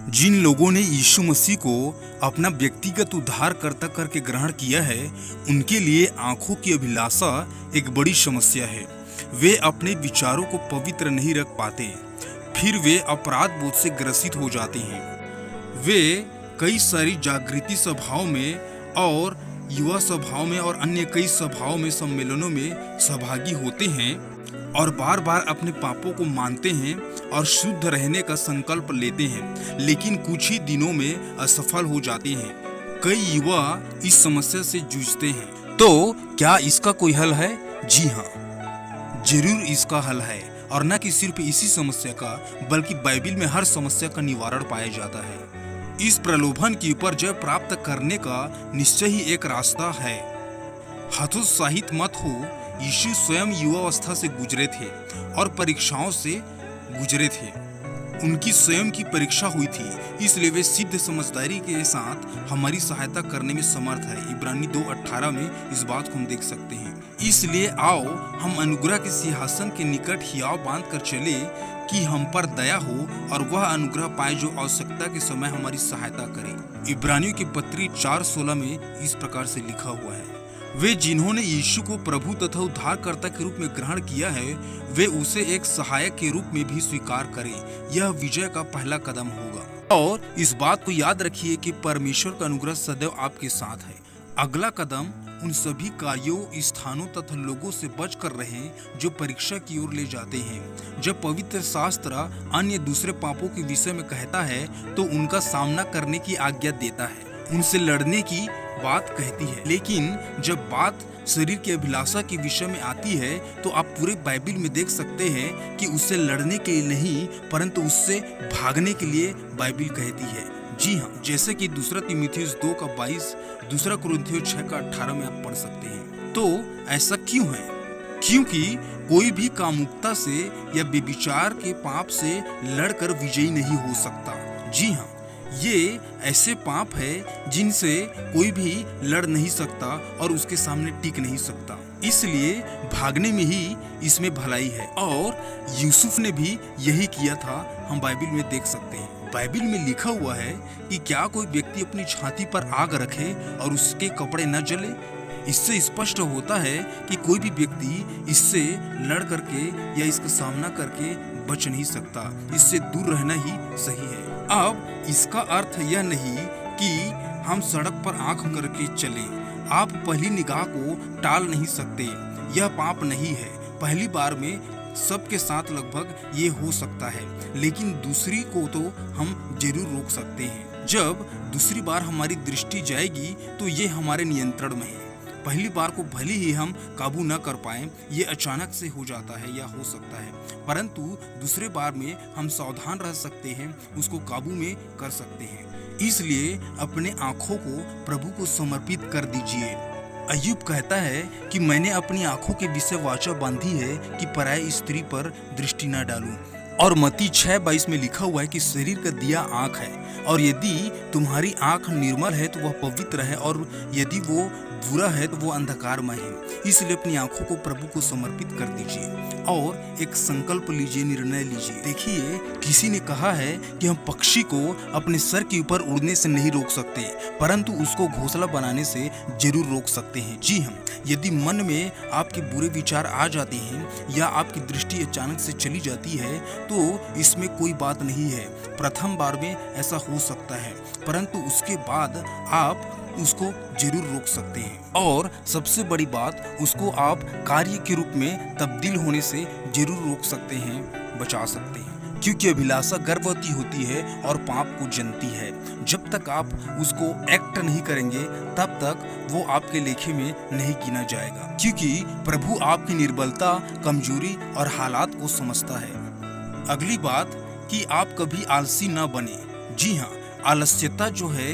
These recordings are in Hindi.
जिन लोगों ने यीशु मसीह को अपना व्यक्तिगत उद्धारकर्ता करके ग्रहण किया है, उनके लिए आंखों की अभिलाषा एक बड़ी समस्या है। वे अपने विचारों को पवित्र नहीं रख पाते, फिर वे अपराध बोध से ग्रसित हो जाते हैं। वे कई सारी जागृति सभाओं में और युवा सभाओं में और अन्य कई सभाओं में सम्मेलनों में सहभागी होते हैं और बार बार अपने पापों को मानते हैं और शुद्ध रहने का संकल्प लेते हैं, लेकिन कुछ ही दिनों में असफल हो जाते हैं। कई युवा इस समस्या से जूझते हैं। तो क्या इसका कोई हल है? जी हाँ, जरूर इसका हल है, और न कि सिर्फ इसी समस्या का, बल्कि बाइबिल में हर समस्या का निवारण पाया जाता है। इस प्रलोभन के ऊपर जय प्राप्त करने का निश्चय ही एक रास्ता है। हतोत्साहित मत हो। यीशु स्वयं युवावस्था से गुजरे थे और परीक्षाओं से गुजरे थे। उनकी स्वयं की परीक्षा हुई थी, इसलिए वे सिद्ध समझदारी के साथ हमारी सहायता करने में समर्थ है। इब्रानी 2:18 में इस बात को हम देख सकते हैं। इसलिए आओ हम अनुग्रह के सिंहासन के निकट हियाव बांध कर चले कि हम पर दया हो और वह अनुग्रह पाए जो आवश्यकता के समय हमारी सहायता करे। इब्रानियों की पत्री 4:16 में इस प्रकार से लिखा हुआ है, वे जिन्होंने यीशु को प्रभु तथा उद्धारकर्ता के रूप में ग्रहण किया है, वे उसे एक सहायक के रूप में भी स्वीकार करें। यह विजय का पहला कदम होगा। और इस बात को याद रखिए कि परमेश्वर का अनुग्रह सदैव आपके साथ है। अगला कदम उन सभी कार्यों, स्थानों तथा लोगों से बचकर रहें जो परीक्षा की ओर ले जाते हैं। जब पवित्र शास्त्र अन्य दूसरे पापों के विषय में कहता है तो उनका सामना करने की आज्ञा देता है, उनसे लड़ने की बात कहती है। लेकिन जब बात शरीर की अभिलाषा के विषय में आती है तो आप पूरे बाइबिल में देख सकते हैं कि उससे लड़ने के लिए नहीं, परंतु उससे भागने के लिए बाइबिल कहती है। जी हाँ, जैसे कि 2 तीमुथियुस 2:22, 2 कुरिन्थियों 6:18 में आप पढ़ सकते हैं। तो ऐसा क्यों है? क्योंकि कोई भी कामुकता से या व्यभिचार के पाप से लड़कर विजयी नहीं हो सकता। जी हाँ, ये ऐसे पाप है जिनसे कोई भी लड़ नहीं सकता और उसके सामने टिक नहीं सकता। इसलिए भागने में ही इसमें भलाई है, और यूसुफ ने भी यही किया था। हम बाइबिल में देख सकते हैं। बाइबिल में लिखा हुआ है कि क्या कोई व्यक्ति अपनी छाती पर आग रखे और उसके कपड़े न जले? इससे स्पष्ट होता है कि कोई भी व्यक्ति इससे लड़ करके या इसका सामना करके बच नहीं सकता। इससे दूर रहना ही सही है। अब इसका अर्थ यह नहीं कि हम सड़क पर आंख करके चलें। आप पहली निगाह को टाल नहीं सकते। यह पाप नहीं है। पहली बार में सबके साथ लगभग ये हो सकता है, लेकिन दूसरी को तो हम जरूर रोक सकते हैं। जब दूसरी बार हमारी दृष्टि जाएगी तो ये हमारे नियंत्रण में है। पहली बार को भले ही हम काबू न कर पाए, ये अचानक से हो जाता है या हो सकता है, परंतु दूसरे बार में हम सावधान रह सकते हैं, उसको काबू में कर सकते हैं। इसलिए अपने आँखों को प्रभु को समर्पित कर दीजिए। अय्यूब कहता है कि मैंने अपनी आँखों के विषय वाचा बांधी है कि पराई स्त्री पर दृष्टि न डालूं। और मत्ती 6:22 में लिखा हुआ है कि शरीर का दिया आँख है, और यदि तुम्हारी आँख निर्मल है तो वह पवित्र है, और यदि वो बुरा है तो वो अंधकारमय है। इसलिए अपनी आंखों को प्रभु को समर्पित कर दीजिए और एक संकल्प लीजिए, निर्णय लीजिए। देखिए, किसी ने कहा है कि हम पक्षी को अपने सर के ऊपर उड़ने से नहीं रोक सकते, परंतु उसको घोंसला बनाने से जरूर रोक सकते हैं। जी हम, यदि मन में आपके बुरे विचार आ जाते हैं या आपकी दृष्टि अचानक से चली जाती है तो इसमें कोई बात नहीं है। प्रथम बार में ऐसा हो सकता है, परंतु उसके बाद आप उसको जरूर रोक सकते हैं। और सबसे बड़ी बात, उसको आप कार्य के रूप में तब्दील होने से जरूर रोक सकते हैं, बचा सकते हैं। क्योंकि अभिलाषा गर्भवती होती है और पाप को जनती है। जब तक आप उसको एक्ट नहीं करेंगे तब तक वो आपके लेखे में नहीं गिना जाएगा, क्योंकि प्रभु आपकी निर्बलता, कमजोरी और हालात को समझता है। अगली बात कि आप कभी आलसी न बने। जी हाँ, आलस्यता जो है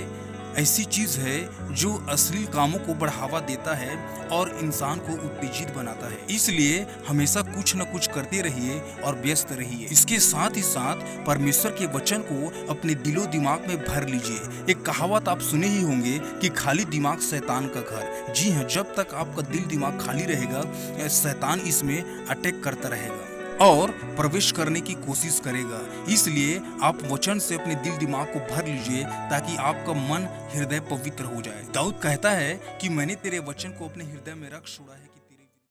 ऐसी चीज है जो अश्लील कामों को बढ़ावा देता है और इंसान को उत्तेजित बनाता है। इसलिए हमेशा कुछ न कुछ करते रहिए और व्यस्त रहिए। इसके साथ ही साथ परमेश्वर के वचन को अपने दिलो दिमाग में भर लीजिए। एक कहावत आप सुने ही होंगे कि खाली दिमाग शैतान का घर। जी हाँ, जब तक आपका दिल दिमाग खाली रहेगा, शैतान इसमें अटैक करता रहेगा। और प्रवेश करने की कोशिश करेगा। इसलिए आप वचन से अपने दिल दिमाग को भर लीजिए ताकि आपका मन हृदय पवित्र हो जाए। दाऊद कहता है कि मैंने तेरे वचन को अपने हृदय में रख छोड़ा है कि